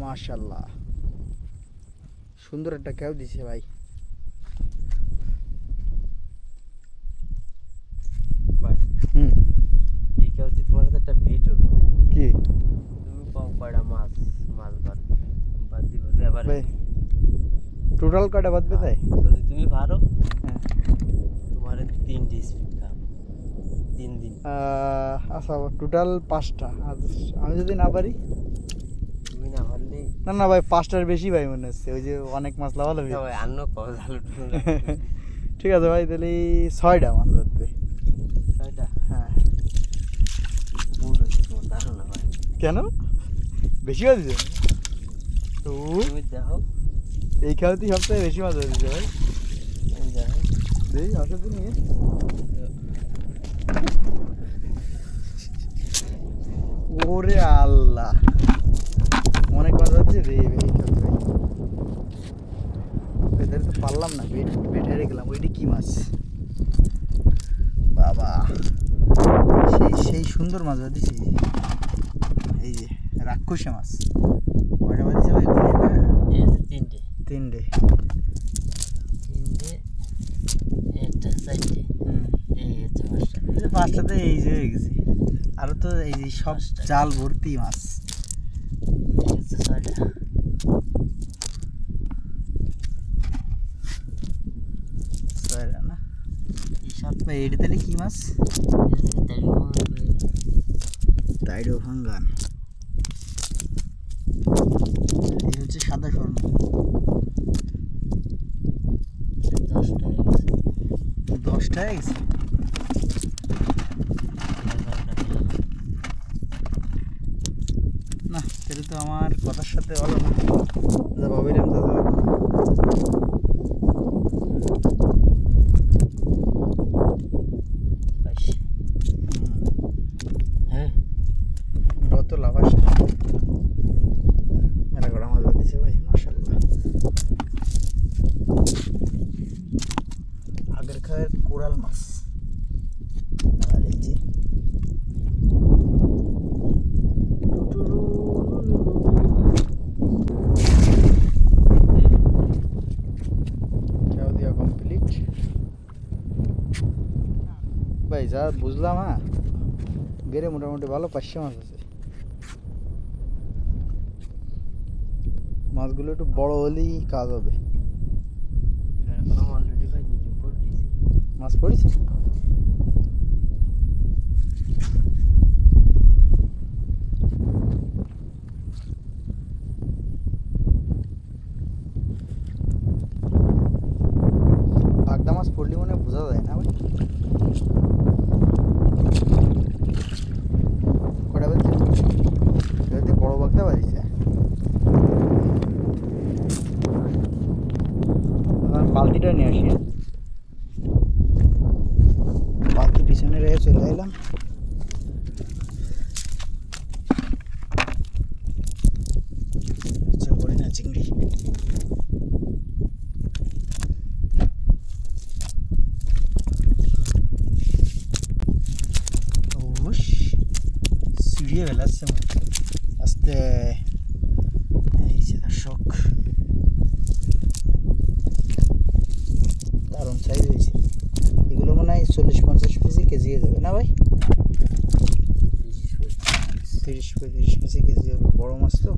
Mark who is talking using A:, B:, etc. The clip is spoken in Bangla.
A: মাশাআল্লাহ, সুন্দর একটা কেউ দিছে ভাই।
B: এই কেউতে তোমার কাছে একটা ভিডিও
A: কি
B: তুমি পাও কয়টা মাছ মাছ বাদ বাদ দিবে ব্যাপারে
A: ভাই? টোটাল কয়টা বাদবে তাই?
B: যদি তুমি পারো
A: হ্যাঁ,
B: তোমার 3টি স্পিড খাও 3 দিন।
A: আচ্ছা, টোটাল 5টা। আর আমি যদি না পারি?
B: তুমি না পারলে
A: না না ভাই, 5টার বেশি ভাই মনে হচ্ছে, ওই যে অনেক মাছ লাভালাভি।
B: ভাই আন্ন কও জাল
A: ঠিক আছে ভাই, তাহলে 6টা মাছ ধরতে।
B: ছয়টা
A: হ্যাঁ।
B: ভুল হচ্ছে তোমার ধারণা ভাই।
A: কেন বেশি মাছ দিচ্ছে?
B: তুমি দেখো
A: এই খেলাতেই সবথেকে বেশি মাছ ধরেছে ভাই।
B: তুমি দেখো
A: দেই আসো তো নিয়ে। ওরে আল্লাহ, অনেক মাছ ধরছে রে এই খেলতে। এদের তো পারলাম না, বেট হেরে গেলাম। ওইটা কি মাছ বাবা, সেই সেই সুন্দর মাছ ধরেছি। এই যে রাক্ষসে মাছ। কয়টা বাজছে ভাই?
B: এই আছে 3টে
A: 3টে।
B: 3টে একটা 4টে এই হচ্ছে 5টা।
A: 5টাতে এই যে হয়ে গেছে। আরো তো এই যে সব জাল ভর্তি মাছ।
B: এই হচ্ছে 6টা।
A: না এই 7 ভাই, এটা তাহলে কি মাছ? টাইডো ভাঙ্গান। এই হচ্ছে সাদা স্বর্ণ। 10টা হয়ে গেছে। না তাহলে তো আমার কথার সাথে হলো না, যা ভাবিলাম তা তো হলো না।
B: হ্যাঁ
A: কত লাভ আসে, মেলা করা মাছ দিছে ভাই মাশাআল্লাহ। আগের খায়ের কোরাল মাছ। আর এই যে কেউ দিয়া কমপ্লিট ভাই। যা বুঝলাম, হ্যাঁ গেরে মোটামুটি ভালো 500 মাছ আছে। মাছগুলো একটু বড় হলেই কাজ হবে।
B: অলরেডি ভাই 2টি পড় দিয়েছে।
A: মাছ পড়েছে? বাগদা মাছ পড়লে মনে বোঝা যায় না ভাই। কটা বলছে বড় বাগদা বাড়িছে। বালতিটা নিয়ে আসি, বালতি পিছনে রেখে চলে এলাম। আচ্ছা করি না চিংড়ি। সিঁড়িয়ে ফেলাচ্ছে আস্তে। এই যে দর্শক, দারুণ সাইজ হয়েছে। এগুলো মনে হয় 40-50 পিসি কেজি হয়ে যাবে না ভাই? 30-35 পিসি কেজি হবে, বড় মাছ তো।